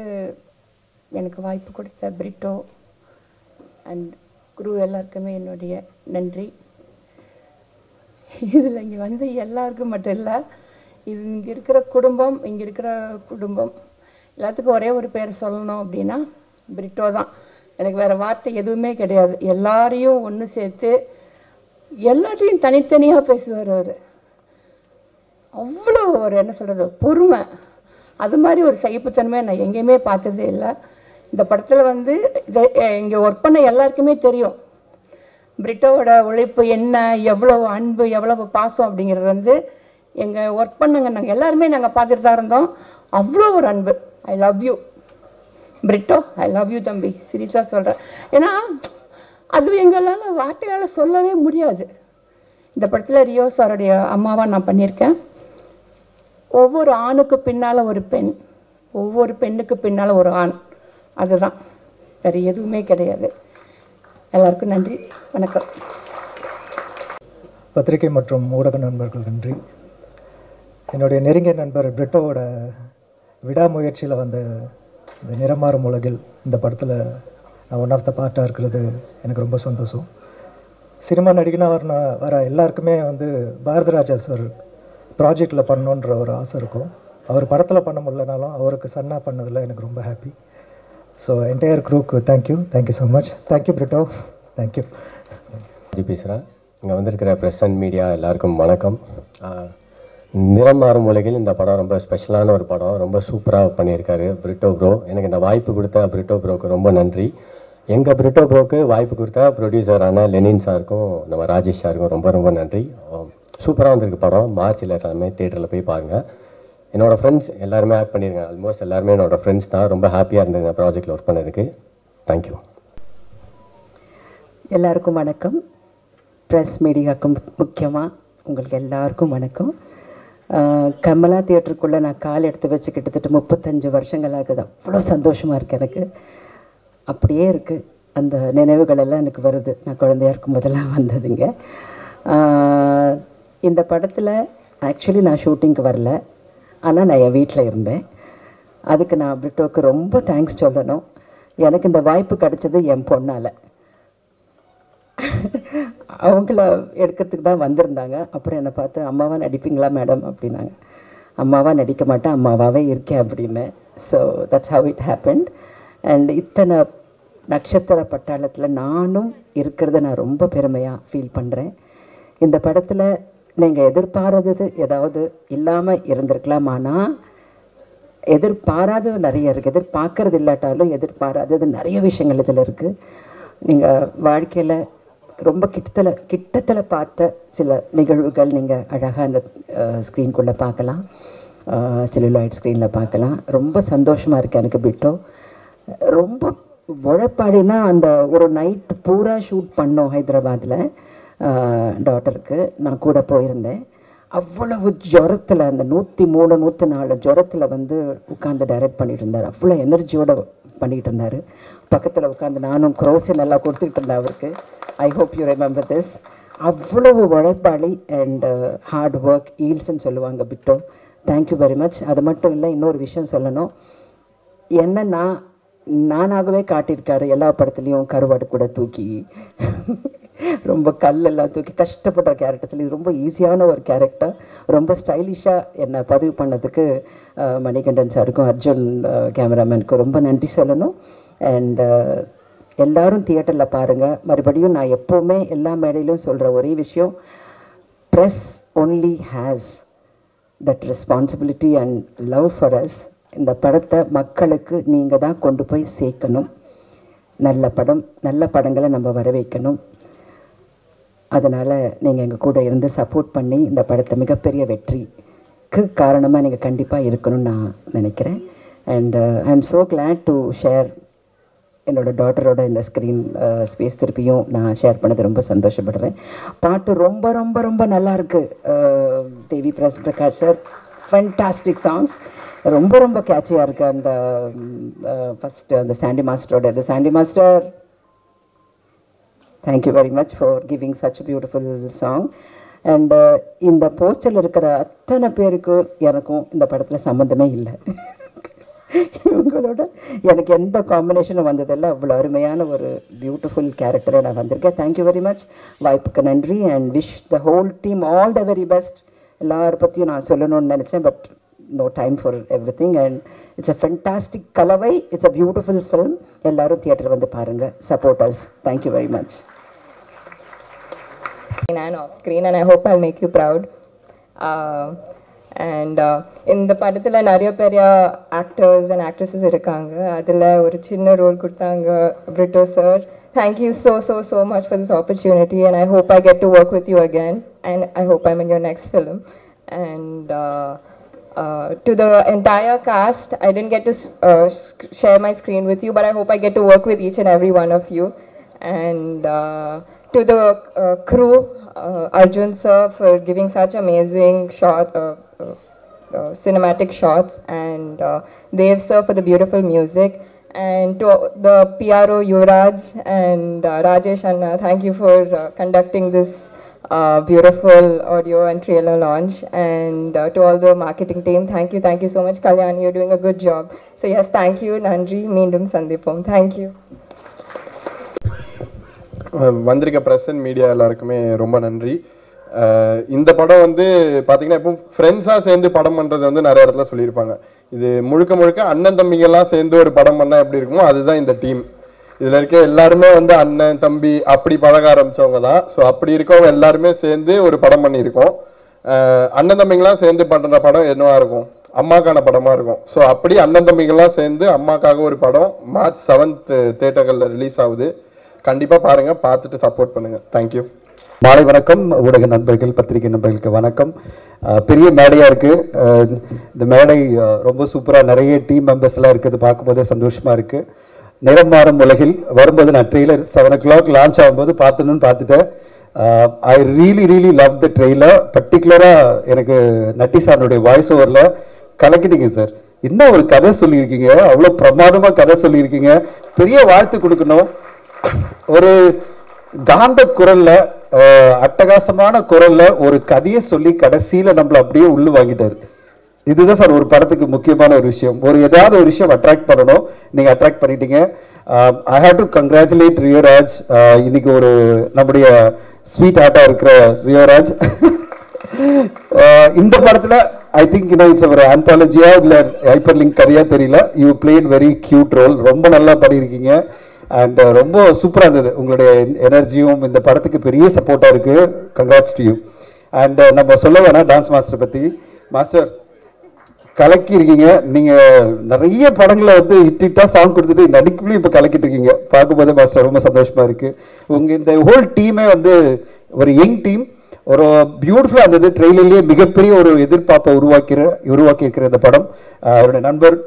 எனக்கு வாய்ப்பு கொடுத்த பிரிட்டோ அண்ட் குரு எல்லாருக்குமே என்னுடைய நன்றி. இதில் இங்கே வந்து எல்லாருக்கும் மட்டும் இல்லை, இது இங்கே இருக்கிற குடும்பம் எல்லாத்துக்கும் ஒரே ஒரு பேர் சொல்லணும் அப்படின்னா பிரிட்டோ தான். எனக்கு வேறு வார்த்தை எதுவுமே கிடையாது. எல்லாரையும் ஒன்று சேர்த்து எல்லாத்தையும் தனித்தனியாக பேசுவார் அவர். அவ்வளோ ஒரு என்ன சொல்கிறது, பொறுமை. அது மாதிரி ஒரு சகிப்புத்தன்மை நான் எங்கேயுமே பார்த்ததே இல்லை. இந்த படத்தில் வந்து இங்கே ஒர்க் பண்ண எல்லாருக்குமே தெரியும் பிரிட்டோவோட உழைப்பு என்ன, எவ்வளவு அன்பு, எவ்வளவு பாசம் அப்படிங்கிறது வந்து எங்கள் ஒர்க் பண்ணுங்க நாங்கள் எல்லாருமே நாங்கள் பார்த்துட்டு தான் இருந்தோம். அவ்வளோ ஒரு அன்பு. I love you Brito, I love you தம்பி, சீரியஸாக சொல்கிறேன். ஏன்னா அது எங்களால் வார்த்தையால் சொல்லவே முடியாது. இந்த படத்தில் ரியோ சாருடைய அம்மாவாக நான் பண்ணியிருக்கேன். ஒவ்வொரு ஆணுக்கு பின்னால் ஒரு பெண், ஒவ்வொரு பெண்ணுக்கு பின்னால் ஒரு ஆண். அதுதான், வேறு எதுவுமே கிடையாது. எல்லாருக்கும் நன்றி. வணக்கம். பத்திரிகை மற்றும் ஊடக நண்பர்கள் நன்றி. என்னுடைய நெருங்கிய நண்பர் பிரிட்டோவோட விடாமுயற்சியில் வந்த இந்த நிறமாறும் உலகில் இந்த படத்தில் நான் ஒன் ஆஃப் த பார்ட்டாக இருக்கிறது எனக்கு ரொம்ப சந்தோஷம். சினிமா நடிகனாக வர எல்லாருக்குமே வந்து பாரதிராஜா சார் ப்ராஜெக்டில் பண்ணணுன்ற ஒரு ஆசை இருக்கும். அவர் படத்தில் பண்ண முடியலனாலும் அவருக்கு சன்னா பண்ணதில் எனக்கு ரொம்ப ஹாப்பி. ஸோ என்டையர் க்ரூக்கு thank you so much. Thank you Brito, thank you. பேசுகிறேன். இங்கே வந்திருக்கிற ப்ரெஸ் அண்ட் மீடியா எல்லாருக்கும் வணக்கம். நிறம் மாறும் உலகில் இந்த படம் ரொம்ப ஸ்பெஷலான ஒரு படம். ரொம்ப சூப்பராக பண்ணியிருக்காரு பிரிட்டோ ப்ரோ. எனக்கு இந்த வாய்ப்பு கொடுத்த பிரிட்டோ ப்ரோக்கு ரொம்ப நன்றி. எங்கள் பிரிட்டோ ப்ரோக்கு வாய்ப்பு கொடுத்த ப்ரொடியூசரான லெனின் சாருக்கும் நம்ம ராஜேஷ் சாருக்கும் ரொம்ப ரொம்ப நன்றி. சூப்பராக வந்திருக்கு படம். மார்ச்சில் எல்லாமே தேட்டரில் போய் பாருங்கள். என்னோடய ஃப்ரெண்ட்ஸ் எல்லாருமே ஆக்ட் பண்ணியிருக்காங்க. ஆல்மோஸ்ட் எல்லாருமே என்னோடய ஃப்ரெண்ட்ஸ் தான். ரொம்ப ஹாப்பியாக இருந்தது இந்த ப்ராஜெக்டில் ஒர்க் பண்ணதுக்கு. தேங்க்யூ. எல்லாருக்கும் வணக்கம். ப்ரெஸ் மீடியாவுக்கும் முக்கியமாக உங்களுக்கு எல்லாருக்கும் வணக்கம். கமலா தியேட்டருக்குள்ளே நான் கால் எடுத்து வச்சு கிட்டத்தட்ட 35 வருஷங்கள் ஆகுது. அவ்வளோ சந்தோஷமாக இருக்குது எனக்கு. அப்படியே இருக்குது, அந்த நினைவுகள் எல்லாம் எனக்கு வருது. நான் குழந்தையாக இருக்கும் போதெல்லாம் வந்ததுங்க. இந்த படத்தில் ஆக்சுவலி நான் ஷூட்டிங்க்கு வரல, ஆனால் நான் என் வீட்டில் இருந்தேன். அதுக்கு நான் பிரிட்டோவுக்கு ரொம்ப தேங்க்ஸ் சொல்லணும். எனக்கு இந்த வாய்ப்பு கிடைச்சது என் பொண்ணால். அவங்கள எடுக்கிறதுக்கு தான் வந்திருந்தாங்க. அப்புறம் என்னை பார்த்து அம்மாவாக நடிப்பீங்களா மேடம் அப்படின்னாங்க. அம்மாவாக நடிக்க மாட்டேன், அம்மாவாகவே இருக்கேன் அப்படின்னு. So that's how it happened. And இத்தனை நட்சத்திர பட்டாளத்தில் நானும் இருக்கிறத நான் ரொம்ப பெருமையாக ஃபீல் பண்ணுறேன். இந்த படத்தில் நீங்கள் எதிர்பாராதது ஏதாவது இல்லாமல் இருந்திருக்கலாம், ஆனால் எதிர்பாராதது நிறைய இருக்குது. எதிர்பார்க்கறது இல்லாட்டாலும் எதிர்பாராதது நிறைய விஷயங்கள் இதில் இருக்குது. நீங்கள் வாழ்க்கையில் ரொம்ப கிட்டத்தில் பார்த்த சில நிகழ்வுகள் நீங்கள் அழகாக அந்த ஸ்க்ரீனுக்குள்ளே பார்க்கலாம், செல்லுலாய்ட் ஸ்க்ரீனில் பார்க்கலாம். ரொம்ப சந்தோஷமாக இருக்குது எனக்கு. பிரிட்டோ ரொம்ப உழைப்பாடினா அந்த ஒரு நைட்டு பூரா ஷூட் பண்ணோம் ஹைதராபாத்தில். டாட்டருக்கு நான் கூட போயிருந்தேன். அவ்வளவு ஜுரத்தில், அந்த 103 104 ஜுரத்தில் வந்து உட்காந்து டைரக்ட் பண்ணிகிட்டு இருந்தார். அவ்வளோ எனர்ஜியோடு பண்ணிகிட்டு இருந்தார். பக்கத்தில் உட்காந்து நானும் க்ரோஸை நல்லா கொடுத்துக்கிட்டு இருந்தேன் அவருக்கு. I hope you remember this. அவ்வளவு உழைப்பாளி அண்ட் ஹார்ட் ஒர்க் ஈல்ஸ்ன்னு சொல்லுவாங்க பிரிட்டோ. Thank you very much. அது மட்டும் இல்லை, இன்னொரு விஷயம் சொல்லணும். என்னன்னா நானாகவே காட்டியிருக்காரு எல்லா படத்துலேயும். கருவாடு கூட தூக்கி ரொம்ப கல்லெல்லாம் தூக்கி கஷ்டப்படுற கேரக்டர்ஸ். இது ரொம்ப ஈஸியான ஒரு கேரக்டர். ரொம்ப ஸ்டைலிஷாக என்னை பதிவு பண்ணதுக்கு மணிகண்டன் சாருக்கும் அர்ஜுன் கேமராமேனுக்கும் ரொம்ப நன்றி சொல்லணும். அண்ட் எல்லோரும் தியேட்டரில் பாருங்கள். மறுபடியும் நான் எப்போவுமே எல்லா மேடையிலும் சொல்கிற ஒரே விஷயம், press only has that responsibility and love for us. இந்த படத்தை மக்களுக்கு நீங்கள் தான் கொண்டு போய் சேர்க்கணும். நல்ல படங்களை நம்ம வர வைக்கணும். அதனால் நீங்கள் எங்கள் கூட இருந்து சப்போர்ட் பண்ணி இந்த படத்தை மிகப்பெரிய வெற்றிக்கு காரணமாக நீங்கள் கண்டிப்பாக இருக்கணும்னு நான் நினைக்கிறேன். And I am so glad to share என்னோடய டாட்டரோட இந்த ஸ்க்ரீன் ஸ்பேஸ் திருப்பியும் நான் ஷேர் பண்ணது ரொம்ப சந்தோஷப்படுறேன். பாட்டு ரொம்ப ரொம்ப ரொம்ப நல்லாயிருக்கு. தேவி பிரகாஷ் சார் ஃபண்டாஸ்டிக் சாங்ஸ், ரொம்ப ரொம்ப கேட்சியாக இருக்குது. அந்த ஃபஸ்ட்டு அந்த சாண்டி மாஸ்டரோட இது. Sandy master, thank you very much for giving such beautiful song. And இந்த போஸ்டரில் இருக்கிற அத்தனை பேருக்கு எனக்கும் இந்த படத்தில் சம்மந்தமே இல்லை. இவங்களோட எனக்கு எந்த காம்பினேஷனும் வந்ததில்லை. அவ்வளோ அருமையான ஒரு பியூட்டிஃபுல் கேரக்டரை நான் வந்திருக்கேன். Thank you very much. வாய்ப்புக்கு நன்றி. And wish the whole team all the very best. எல்லாரை பற்றியும் நான் சொல்லணும்னு நினச்சேன், but no time for everything, and it's a fantastic கலவை. It's a beautiful film. எல்லாரும் தியேட்டர் வந்து பாருங்க. Support us. Thank you very much. And off screen, and I hope I'll make you proud. And இந்த படத்தில் நிறைய பெரிய actors and actresses இருக்காங்க. அதில் ஒரு சின்ன ரோல் கொடுத்தாங்க Brito sir. Thank you so much for this opportunity, and I hope I get to work with you again, and I hope I'm in your next film. And to the entire cast, I didn't get to share my screen with you, but I hope I get to work with each and every one of you. And to the crew, Arjun sir for giving such amazing cinematic shots, and Dev sir for the beautiful music, and to the PRO Yuvraj and Rajesh Anna, thank you for conducting this beautiful audio and trailer launch. And to all the marketing team, thank you so much. Kalyan, you're doing a good job. So yes, thank you. Nandri, meendum sandipom. Thank you. வந்திருக்க press and media எல்லாருக்குமே ரொம்ப நன்றி. இந்த படம் வந்து பார்த்தீங்கன்னா இப்போ ஃப்ரெண்ட்ஸாக சேர்ந்து படம் பண்ணுறது வந்து நிறைய இடத்துல சொல்லியிருப்பாங்க. இது முழுக்க அண்ணன் தம்பிங்கெல்லாம் சேர்ந்து ஒரு படம் பண்ணால் எப்படி இருக்குமோ அதுதான் இந்த டீம். இதில் இருக்க எல்லாருமே வந்து அண்ணன் தம்பி அப்படி பழக ஆரம்பித்தவங்க தான். ஸோ அப்படி இருக்கவங்க எல்லாருமே சேர்ந்து ஒரு படம் பண்ணியிருக்கோம். அண்ணன் தம்பிங்கெல்லாம் சேர்ந்து பண்ணுற படம் என்னவா இருக்கும்? அம்மாக்கான படமாக இருக்கும். ஸோ அப்படி அண்ணன் தம்பிங்கெல்லாம் சேர்ந்து அம்மாக்காக ஒரு படம் March 7th தியேட்டர்களில் ரிலீஸ் ஆகுது. கண்டிப்பாக பாருங்கள், பார்த்துட்டு சப்போர்ட் பண்ணுங்கள். தேங்க்யூ. மாலை வணக்கம் ஊடக நண்பர்கள், பத்திரிகை நண்பர்களுக்கு வணக்கம். பெரிய மேடையாக இருக்குது. இந்த மேடை ரொம்ப சூப்பராக நிறைய டீம் மெம்பர்ஸ்லாம் இருக்குது. பார்க்கும்போதே சந்தோஷமாக இருக்குது. நிறம் மாறும் உலகில் வரும்போது நான் ட்ரெய்லர் 7 o'clock லான்ச் ஆகும்போது பார்த்துட்டேன். I really love the trailer. பர்டிகுலராக எனக்கு நட்டி சாருடைய வாய்ஸ் ஓவரில் கலக்கிட்டீங்க சார். என்ன ஒரு கதை சொல்லியிருக்கீங்க, அவ்வளோ பிரமாதமாக கதை சொல்லியிருக்கீங்க. பெரிய வாழ்த்து கொடுக்கணும். ஒரு காந்த குரலில், அட்டகாசமான குரலில் ஒரு கதையை சொல்லி கடைசியில் நம்மளை அப்படியே உள்ளு வாங்கிட்டார். இதுதான் சார் ஒரு படத்துக்கு முக்கியமான ஒரு விஷயம். ஏதாவது ஒரு விஷயம் அட்ராக்ட் பண்ணணும். நீங்கள் அட்ராக்ட் பண்ணிட்டீங்க. I have to congratulate Rio Raj. இன்னைக்கு ஒரு நம்முடைய ஸ்வீட் ஆர்ட்டாக இருக்கிற ரியோராஜ் இந்த படத்தில் ஐ திங்க் இட்ஸ் ஒரு ஆந்தாலஜியா இல்லை ஹைப்பர் லிங்க் கதையாக தெரியல. You played very cute role. ரொம்ப நல்லா பண்ணியிருக்கீங்க. அண்ட் ரொம்ப சூப்பராக இருந்தது. உங்களுடைய எனர்ஜியும் இந்த படத்துக்கு பெரிய சப்போர்ட்டாக இருக்குது. Congrats to you. அண்ட் நம்ம சொல்ல வேணாம் டான்ஸ் மாஸ்டர் பற்றி. மாஸ்டர் கலக்கியிருக்கீங்க. நீங்கள் நிறைய படங்களை வந்து ஹிட்டாக சாங் கொடுத்துட்டு நடிக்கலையும் இப்போ கலக்கிட்டு இருக்கீங்க. பார்க்கும்போதே மாஸ்டர் ரொம்ப சந்தோஷமாக இருக்குது. உங்கள் இந்த ஹோல் டீமே வந்து ஒரு யங் டீம். ஒரு பியூட்டிஃபுல்லாக இருந்தது. ட்ரெயிலர்லேயே மிகப்பெரிய ஒரு எதிர்பார்ப்பை உருவாக்கியிருக்கிற இந்த படம். அவருடைய நண்பர்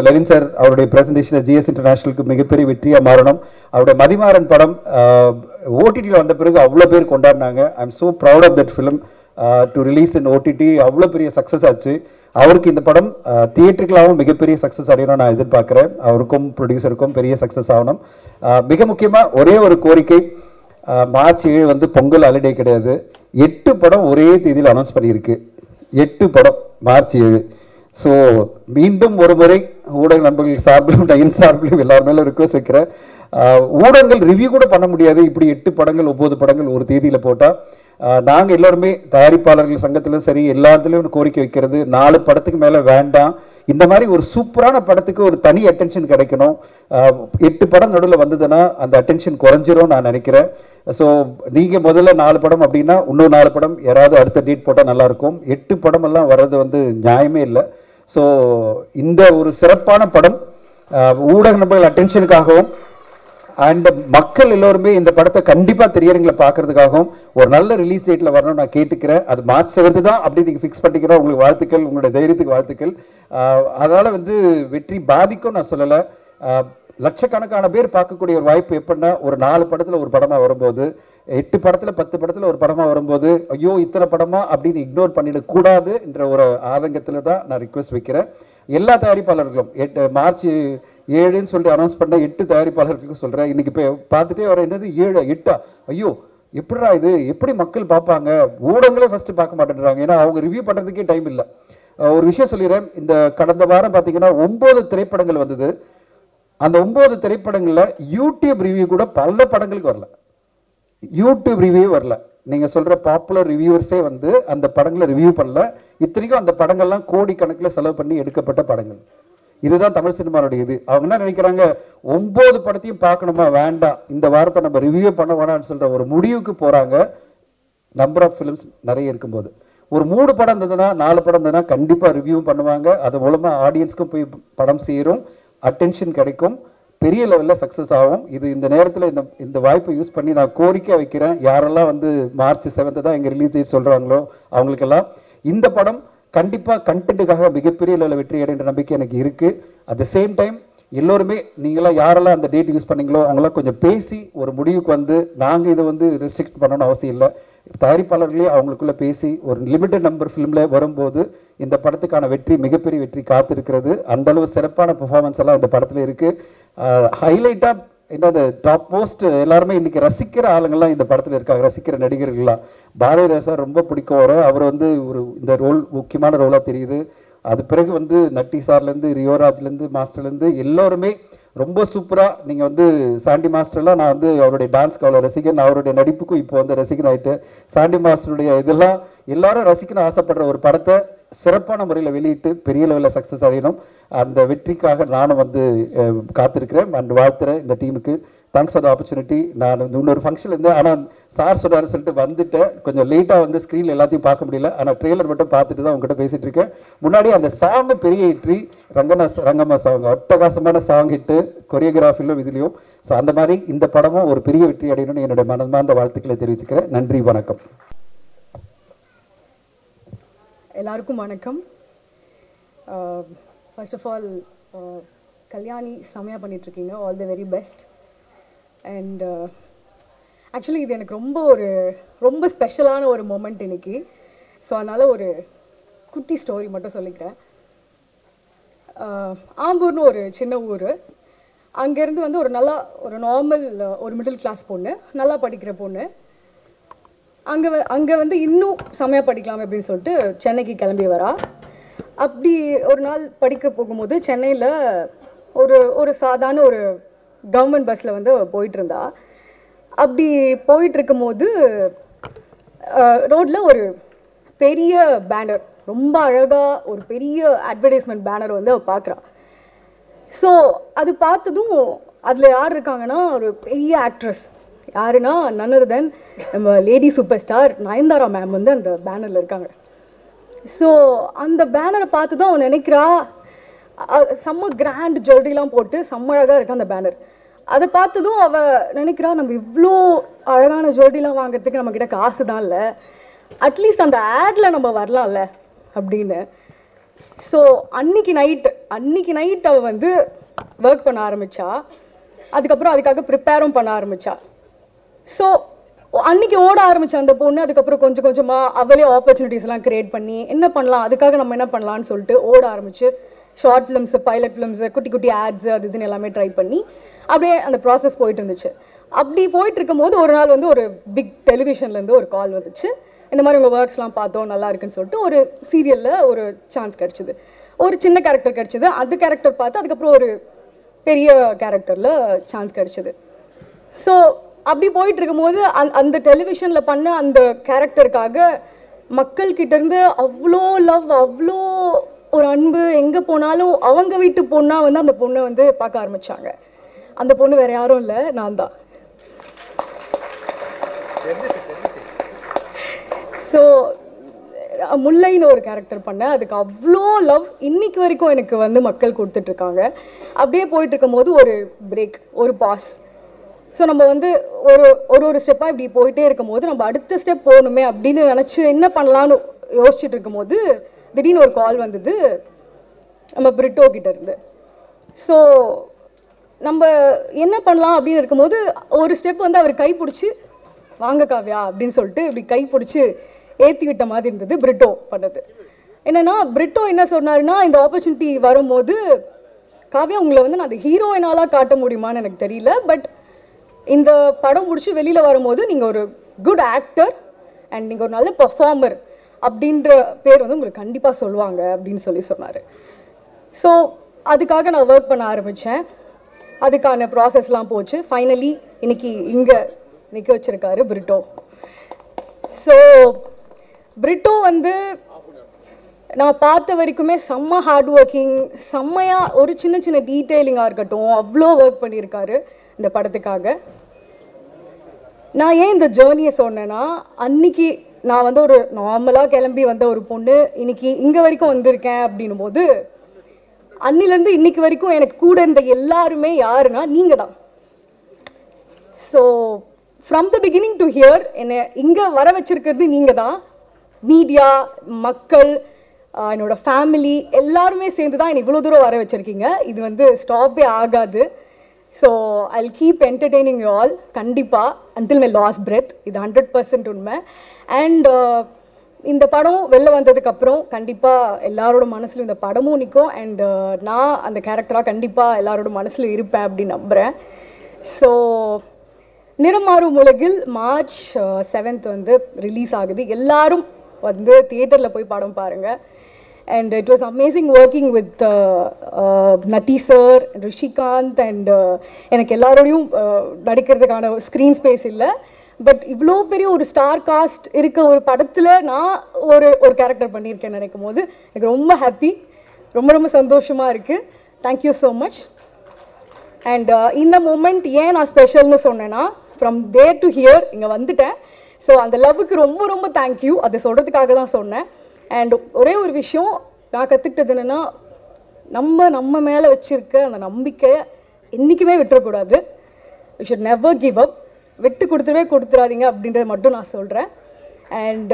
லலின் சார் அவருடைய ப்ரெசன்டேஷனில் ஜிஎஸ் இன்டர்நேஷ்னலுக்கு மிகப்பெரிய வெற்றியாக மாறணும். அவருடைய மதிமாறன் படம் ஓடிடியில் வந்த பிறகு அவ்வளோ பேர் கொண்டாடினாங்க. I am so proud of that film to release in OTT. அவ்வளோ பெரிய சக்ஸஸ் ஆச்சு. அவருக்கு இந்த படம் தியேட்டருக்களாகவும் மிகப்பெரிய சக்ஸஸ் அடையணும் நான் எதிர்பார்க்குறேன். அவருக்கும் ப்ரொடியூசருக்கும் பெரிய சக்ஸஸ் ஆகணும். மிக முக்கியமாக ஒரே ஒரு கோரிக்கை, March 7 வந்து பொங்கல் ஹாலிடே கிடையாது. 8 படம் ஒரே தேதியில் அனௌன்ஸ் பண்ணியிருக்கு. 8 படம் மார்ச் 7. ஸோ மீண்டும் ஒரு முறை ஊடக நண்பர்கள் சார்பிலும் நயன் சார்பிலும் எல்லார் மேலும் ரிக்வெஸ்ட் வைக்கிறேன். ஊடகங்கள் ரிவ்யூ கூட பண்ண முடியாது, இப்படி 8 படங்கள் 9 படங்கள் ஒரு தேதியில் போட்டால். நாங்கள் எல்லோருமே தயாரிப்பாளர்கள் சங்கத்திலும் சரி எல்லாத்துலேயும் கோரிக்கை வைக்கிறது 4 படத்துக்கு மேலே வேண்டாம். இந்த மாதிரி ஒரு சூப்பரான படத்துக்கு ஒரு தனி அட்டென்ஷன் கிடைக்கணும். 8 படம் நடுவில் வந்ததுன்னா அந்த அட்டென்ஷன் குறைஞ்சிரும் நான் நினைக்கிறேன். ஸோ நீங்கள் முதல்ல 4 படம் அப்படின்னா இன்னும் 4 படம் யாராவது அடுத்த டேட் போட்டால் நல்லாயிருக்கும். 8 படமெல்லாம் வர்றது வந்து நியாயமே இல்லை. ஸோ இந்த ஒரு சிறப்பான படம் ஊடக நண்பர்கள் அட்டென்ஷனுக்காகவும் அண்ட் மக்கள் எல்லோருமே இந்த படத்தை கண்டிப்பாக திரையரங்கில் பார்க்கறதுக்காகவும் ஒரு நல்ல ரிலீஸ் டேட்டில் வரணும்னு நான் கேட்டுக்கிறேன். அது மார்ச் 7 தான் அப்படி நீங்கள் ஃபிக்ஸ் பண்ணிக்கிறோம். உங்களுக்கு வாழ்த்துக்கள், உங்களுடைய தைரியத்துக்கு வாழ்த்துக்கள். அதனால் வந்து வெற்றி பாதிக்கும் நான் சொல்லலை. லட்சக்கணக்கான பேர் பார்க்கக்கூடிய ஒரு வாய்ப்பு எப்படின்னா ஒரு 4 படத்தில் ஒரு படமாக வரும்போது, 8 படத்தில் 10 படத்தில் ஒரு படமாக வரும்போது ஐயோ இத்தனை படமா அப்படின்னு இக்னோர் பண்ணிடக்கூடாது என்ற ஒரு ஆதங்கத்தில் தான் நான் ரிக்வெஸ்ட் வைக்கிறேன். எல்லா தயாரிப்பாளர்களும் மார்ச் 7ன்னு சொல்லிட்டு அனௌன்ஸ் பண்ண 8 தயாரிப்பாளர்களுக்கும் சொல்கிறேன். இன்றைக்கி இப்போ பார்த்துட்டே வர என்னது 7 8 ஐயோ எப்படிடா இது, எப்படி மக்கள் பார்ப்பாங்க, ஊடகங்களே ஃபஸ்ட்டு பார்க்க மாட்டேன்றாங்க. ஏன்னா அவங்க ரிவ்யூ பண்ணுறதுக்கே டைம் இல்லை. ஒரு விஷயம் சொல்லிடுறேன். இந்த கடந்த வாரம் பார்த்தீங்கன்னா 9 திரைப்படங்கள் வந்தது. அந்த 9 திரைப்படங்களில் யூடியூப் ரிவ்யூ கூட பல படங்களுக்கு வரல. யூடியூப் ரிவ்யூ வரல. நீங்கள் சொல்கிற பாப்புலர் ரிவ்யூவர்ஸே வந்து அந்த படங்களை ரிவ்யூ பண்ணல. இத்தனைக்கும் அந்த படங்கள்லாம் கோடிக்கணக்கில் செலவு பண்ணி எடுக்கப்பட்ட படங்கள். இதுதான் தமிழ் சினிமாவுடைய இது. அவங்க என்ன நினைக்கிறாங்க, 9 படத்தையும் பார்க்கணுமா, வேண்டாம் இந்த வாரத்தை நம்ம ரிவ்யூ பண்ண வேணாம்னு சொல்கிற ஒரு முடிவுக்கு போகிறாங்க. நம்பர் ஆஃப் ஃபிலிம்ஸ் நிறைய இருக்கும்போது ஒரு 3 படம் இருந்ததுன்னா 4 படம் இருந்ததுன்னா கண்டிப்பாக ரிவ்யூ பண்ணுவாங்க. அது மூலமாக ஆடியன்ஸ்க்கும் போய் படம் சேரும், அட்டென்ஷன் கிடைக்கும், பெரிய லெவலில் சக்ஸஸ் ஆகும். இது இந்த நேரத்தில் இந்த வாய்ப்பை யூஸ் பண்ணி நான் கோரிக்கை வைக்கிறேன். யாரெல்லாம் வந்து மார்ச் 7 தான் எங்கள் ரிலீஸ் டேட் சொல்கிறாங்களோ அவங்களுக்கெல்லாம் இந்த படம் கண்டிப்பாக கண்டென்ட்டுக்காக மிகப்பெரிய லெவலில் வெற்றி அடைகின்ற நம்பிக்கை எனக்கு இருக்குது. அட் த சேம் டைம் எல்லோருமே நீங்களாம் யாரெல்லாம் அந்த டேட் யூஸ் பண்ணீங்களோ அவங்களாம் கொஞ்சம் பேசி ஒரு முடிவுக்கு வந்து நாங்கள் இதை வந்து ரெஸ்ட்ரிக்ட் பண்ணணும்னு அவசியம் இல்லை. தயாரிப்பாளர்களே அவங்களுக்குள்ளே பேசி ஒரு லிமிட்டட் நம்பர் ஃபிலிமில் வரும்போது இந்த படத்துக்கான வெற்றி மிகப்பெரிய வெற்றி காத்திருக்கிறது. அந்தளவு சிறப்பான பெர்ஃபார்மன்ஸ் எல்லாம் இந்த படத்தில் இருக்குது. ஹைலைட்டாக என்னது டாப் மோஸ்ட் எல்லாருமே இன்றைக்கி ரசிக்கிற ஆளுங்கள்லாம் இந்த படத்தில் இருக்காங்க, ரசிக்கிற நடிகர்கள்லாம். பாரதிராஜா சார் ரொம்ப பிடிக்கும் அவர் வந்து ஒரு இந்த ரோல் முக்கியமான ரோலாக தெரியுது. அது பிறகு வந்து நட்டி சார்லேருந்து ரியோராஜ்லேருந்து மாஸ்டர்லேருந்து எல்லோருமே ரொம்ப சூப்பராக. நீங்கள் வந்து சாண்டி மாஸ்டர்லாம் நான் வந்து அவருடைய டான்ஸ்க்கு அவ்வளோ ரசிகன், அவருடைய நடிப்புக்கும் இப்போ வந்து ரசிகன் ஆகிட்டு சாண்டி மாஸ்டருடைய இதெல்லாம் எல்லாரும் ரசிக்கணும் ஆசைப்படுற ஒரு படத்தை சிறப்பான முறையில் வெளியிட்டு பெரிய லெவலில் சக்ஸஸ் அடையணும். அந்த வெற்றிக்காக நானும் வந்து காத்திருக்கிறேன் அண்ட் வாழ்த்துறேன் இந்த டீமுக்கு. Thanks for the opportunity. நான் வந்து இன்னொரு ஃபங்க்ஷன் இருந்தேன், ஆனால் சார் சொன்னார் சொல்லிட்டு வந்துட்டேன். கொஞ்சம் லேட்டாக வந்து ஸ்க்ரீனில் எல்லாத்தையும் பார்க்க முடியல, ஆனால் ட்ரெய்லர் மட்டும் பார்த்துட்டு தான் உங்ககிட்ட பேசிகிட்டு இருக்கேன். முன்னாடி அந்த சாங்கு பெரிய ஹிட்ரி, ரங்கம்மா சாங் அட்டகாசமான சாங் ஹிட்டு, கொரியோகிராஃபிலும் இதுலேயும். ஸோ அந்த மாதிரி இந்த படமும் ஒரு பெரிய வெற்றி அடையணும்னு என்னுடைய மனமார்ந்த வாழ்த்துக்களை தெரிவிச்சுக்கிறேன். நன்றி, வணக்கம். எல்லாருக்கும் வணக்கம். ஃபர்ஸ்ட் ஆஃப் ஆல் கல்யாணி செம்மையாக பண்ணிகிட்ருக்கீங்க, all the very best. And actually இது எனக்கு ரொம்ப ஸ்பெஷலான ஒரு மொமெண்ட் இன்னைக்கு. ஸோ அதனால் ஒரு குட்டி ஸ்டோரி மட்டும் சொல்லிக்கிறேன். ஆம்பூர்னு ஒரு சின்ன ஊர். அங்கேருந்து வந்து ஒரு நார்மல் ஒரு மிடில் கிளாஸ் பொண்ணு, நல்லா படிக்கிற பொண்ணு. அங்கே வந்து இன்னும் செம்மையாக படிக்கலாம் அப்படின்னு சொல்லிட்டு சென்னைக்கு கிளம்பி வரா. அப்படி ஒரு நாள் படிக்க போகும்போது சென்னையில் ஒரு சாதாரண ஒரு கவர்மெண்ட் பஸ்ஸில் வந்து போயிட்டு இருந்தா. அப்படி போயிட்டு இருக்கும்போது ரோட்டில் ஒரு பெரிய பேனர், ரொம்ப அழகாக ஒரு பெரிய அட்வர்டைஸ்மெண்ட் பேனர் வந்து அவள் பார்க்குறா. ஸோ அது பார்த்ததும் அதில் யார் இருக்காங்கன்னா ஒரு பெரிய ஆக்ட்ரஸ். யாருன்னா none other than நம்ம lady super star Nayanthara ma'am வந்து அந்த பேனரில் இருக்காங்க. ஸோ அந்த பேனரை பார்த்து தான் அவன் நினைக்கிறா, செம்ம கிராண்ட் ஜுவல்லரிலாம் போட்டு செம்ம அழகாக இருக்கா அந்த பேனர். அதை பார்த்ததும் அவள் நினைக்கிறா, நம்ம இவ்வளோ அழகான ஜுவல்லரிலாம் வாங்குறதுக்கு நம்மக்கிட்ட காசு தான் இல்லை, அட்லீஸ்ட் அந்த ஆடில் நம்ம வரலாம்ல அப்படின்னு. ஸோ அன்னைக்கு நைட் அவள் வந்து ஒர்க் பண்ண ஆரம்பித்தா. அதுக்கப்புறம் அதுக்காக ப்ரிப்பேரும் பண்ண ஆரம்பித்தா. ஸோ அன்றைக்கி ஓட ஆரம்பித்த அந்த பொண்ணு அதுக்கப்புறம் கொஞ்சம் கொஞ்சமாக அவளே ஆப்பர்ச்சுனிட்டிஸ்லாம் க்ரியேட் பண்ணி என்ன பண்ணலாம், அதுக்காக நம்ம என்ன பண்ணலான்னு சொல்லிட்டு ஓட ஆரம்பிச்சு ஷார்ட் ஃபிலிம்ஸு, பைலட் ஃபிலிம்ஸு, குட்டி குட்டி ஆட்ஸு அது இதுன்னு எல்லாமே ட்ரை பண்ணி அப்படியே அந்த ப்ராசஸ் போயிட்டு இருந்துச்சு. அப்படி போயிட்டு இருக்கும்போது ஒரு நாள் வந்து ஒரு பிக் டெலிவிஷன்லேருந்து ஒரு கால் வந்துச்சு. இந்த மாதிரி உங்கள் ஒர்க்ஸ்லாம் பார்த்தோம் நல்லா இருக்குன்னு சொல்லிட்டு ஒரு சீரியலில் ஒரு சான்ஸ் கிடச்சிது. ஒரு சின்ன கேரக்டர் கிடச்சிது. அந்த கேரக்டர் பார்த்து அதுக்கப்புறம் ஒரு பெரிய கேரக்டரில் சான்ஸ் கிடச்சிது. ஸோ அப்படி போயிட்டு இருக்கும்போது அந்த டெலிவிஷனில் பண்ண அந்த கேரக்டருக்காக மக்கள்கிட்டேருந்து அவ்வளோ லவ், அவ்வளோ ஒரு அன்பு. எங்கே போனாலும் அவங்க வீட்டு பொண்ணாக வந்து அந்த பொண்ணை வந்து பார்க்க ஆரம்பித்தாங்க. அந்த பொண்ணு வேறு யாரும் இல்லை, நான் தான். ஸோ முல்லைன்னு ஒரு கேரக்டர் பண்ணேன். அதுக்கு அவ்வளோ லவ் இன்னைக்கு வரைக்கும் எனக்கு வந்து மக்கள் கொடுத்துட்ருக்காங்க. அப்படியே போயிட்டு இருக்கும்போது ஒரு பிரேக், ஒரு பாஸ். ஸோ நம்ம வந்து ஒரு ஸ்டெப்பாக இப்படி போயிட்டே இருக்கும்போது நம்ம அடுத்த ஸ்டெப் போகணுமே அப்படின்னு நினச்சி என்ன பண்ணலான்னு யோசிச்சுட்டு இருக்கும்போது திடீர்னு ஒரு கால் வந்தது நம்ம பிரிட்டோ கிட்ட இருந்து. ஸோ நம்ம என்ன பண்ணலாம் அப்படின்னு இருக்கும்போது ஒரு ஸ்டெப் வந்து அவர் கைப்பிடிச்சி வாங்க காவ்யா அப்படின்னு சொல்லிட்டு இப்படி கைப்பிடிச்சி ஏற்றி விட்ட மாதிரி இருந்தது பிரிட்டோ பண்ணது. என்னென்னா பிரிட்டோ என்ன சொன்னாருன்னா, இந்த ஆப்பர்ச்சுனிட்டி வரும்போது காவ்யா உங்களை வந்து நான் அந்த ஹீரோயினாலாக காட்ட முடியுமான்னு எனக்கு தெரியல, பட் இந்த படம் முடிச்சு வெளியில் வரும்போது நீங்கள் ஒரு குட் ஆக்டர் அண்ட் நீங்கள் ஒரு நல்ல பர்ஃபார்மர் அப்படின்ற பேர் வந்து உங்களுக்கு கண்டிப்பாக சொல்லுவாங்க அப்படின்னு சொன்னார். ஸோ அதுக்காக நான் ஒர்க் பண்ண ஆரம்பித்தேன். அதுக்கான ப்ராசஸ்லாம் போச்சு. ஃபைனலி இன்னைக்கு இங்கே நிற்க வச்சுருக்காரு பிரிட்டோ. ஸோ பிரிட்டோ வந்து நான் பார்த்த வரைக்குமே செம்ம ஹார்ட் ஒர்க்கிங், செம்மையாக ஒரு சின்ன சின்ன டீட்டெயிலிங்காக இருக்கட்டும் அவ்வளோ ஒர்க் பண்ணியிருக்காரு இந்த படத்துக்காக. நான் ஏன் இந்த ஜேர்னியை சொன்னேன்னா, அன்னைக்கு நான் வந்து ஒரு நார்மலாக கிளம்பி வந்த ஒரு பொண்ணு இன்னைக்கு இங்கே வரைக்கும் வந்திருக்கேன் அப்படின்னும் போது அன்னிலேருந்து இன்னைக்கு வரைக்கும் எனக்கு கூட இருந்த எல்லாருமே யாருன்னா நீங்கள் தான். So from the beginning to hear என்னை இங்கே வர வச்சிருக்கிறது நீங்கள் தான். மீடியா, மக்கள், என்னோட ஃபேமிலி எல்லாருமே சேர்ந்து தான் என்னை இவ்வளோ தூரம் வர வச்சுருக்கீங்க. இது வந்து ஸ்டாப்பே ஆகாது. So I'll keep entertaining you all கண்டிப்பாக அன்டில் மை லாஸ்ட் பிரெத். இது 100% உண்மை. அண்ட் இந்த படம் வெளில வந்ததுக்கப்புறம் கண்டிப்பாக எல்லாரோட மனசிலும் இந்த படமும் நிற்கும். அண்ட் நான் அந்த கேரக்டராக கண்டிப்பாக எல்லாரோட மனசில் இருப்பேன் அப்படின்னு நம்புகிறேன். ஸோ நிறமாறும் உலகில் March 7th வந்து ரிலீஸ் ஆகுது. எல்லாரும் வந்து தியேட்டரில் போய் படம் பாருங்கள். And it was amazing working with Nati sir, Rishikant and எனக்கு எல்லாரோடையும் நடிக்கிறதுக்கான ஒரு ஸ்க்ரீன் ஸ்பேஸ் இல்லை. பட் இவ்வளோ பெரிய ஒரு ஸ்டார் காஸ்ட் இருக்க ஒரு படத்தில் நான் ஒரு கேரக்டர் பண்ணியிருக்கேன்னு நினைக்கும் போது எனக்கு ரொம்ப ஹாப்பி, ரொம்ப சந்தோஷமாக இருக்குது. Thank you so much. அண்ட் இந்த மூமெண்ட் ஏன் நான் ஸ்பெஷல்னு சொன்னேன்னா, ஃப்ரம் தேர் டு ஹியர் இங்கே வந்துட்டேன். ஸோ அந்த லவ்வுக்கு ரொம்ப தேங்க்யூ. அதை சொல்கிறதுக்காக தான் சொன்னேன். அண்ட் ஒரே ஒரு விஷயம் நான் கற்றுக்கிட்டது என்னென்னா, நம்ம மேலே வச்சுருக்க அந்த நம்பிக்கையை என்றைக்குமே விட்டுறக்கூடாது. You should never give up. விட்டு கொடுத்துடாதீங்க அப்படின்றத மட்டும் நான் சொல்கிறேன். And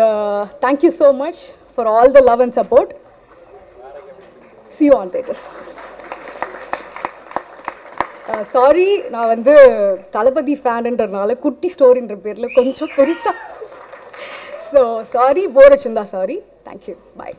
thank you so much for all the love and support. See you on theaters. Sorry, நான் வந்து தளபதி ஃபேனுன்றதுனால குட்டி ஸ்டோரின்ற பேரில் கொஞ்சம் பெருசாக. ஸோ சாரி, போர் அடிச்சிருந்தா சாரி. தேங்க்யூ, பாய்.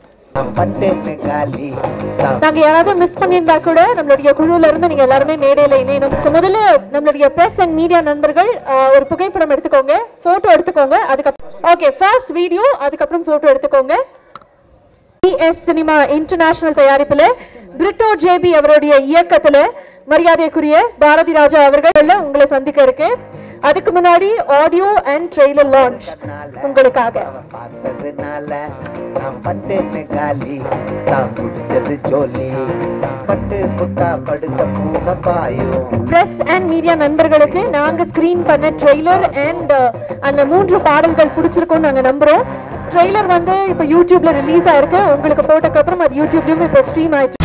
நாங்கள் யாராவது மிஸ் பண்ணியிருந்தா கூட நம்மளுடைய குழுவில் இருந்து நீங்கள் எல்லாருமே மேடையில் இணையணும். ஸோ முதல்ல நம்மளுடைய ப்ரெஸ் அண்ட் மீடியா நண்பர்கள் ஒரு புகைப்படம் எடுத்துக்கோங்க, ஃபோட்டோ எடுத்துக்கோங்க. அதுக்கப்புறம் ஓகே, ஃபர்ஸ்ட் வீடியோ, அதுக்கப்புறம் ஃபோட்டோ எடுத்துக்கோங்க. PS சினிமா இன்டர்நேஷனல் தயாரிப்பில் பிரிட்டோ ஜேபி அவருடைய இயக்கத்தில் மரியாதைக்குரிய பாரதி ராஜா அவர்கள் உங்களை சந்திக்க இருக்கு. அதுக்கு முன்னாடி ஆடியோ அண்ட் ட்ரெய்லர் லான்ச் உங்களுக்காக. பிரஸ் அண்ட் மீடியா நண்பர்களுக்கு நாங்க ஸ்கிரீன் பண்ண ட்ரெய்லர் அண்ட் அந்த 3 பாடல்கள் பிடிச்சிருக்கோம் நாங்க நம்புறோம். ட்ரெய்லர் வந்து இப்போ யூடியூப்ல ரிலீஸ் ஆயிருக்கு. உங்களுக்கு போட்டதுக்கு அப்புறம் அது யூடியூப்லயும் இப்போ ஸ்ட்ரீம் ஆயிடுச்சு.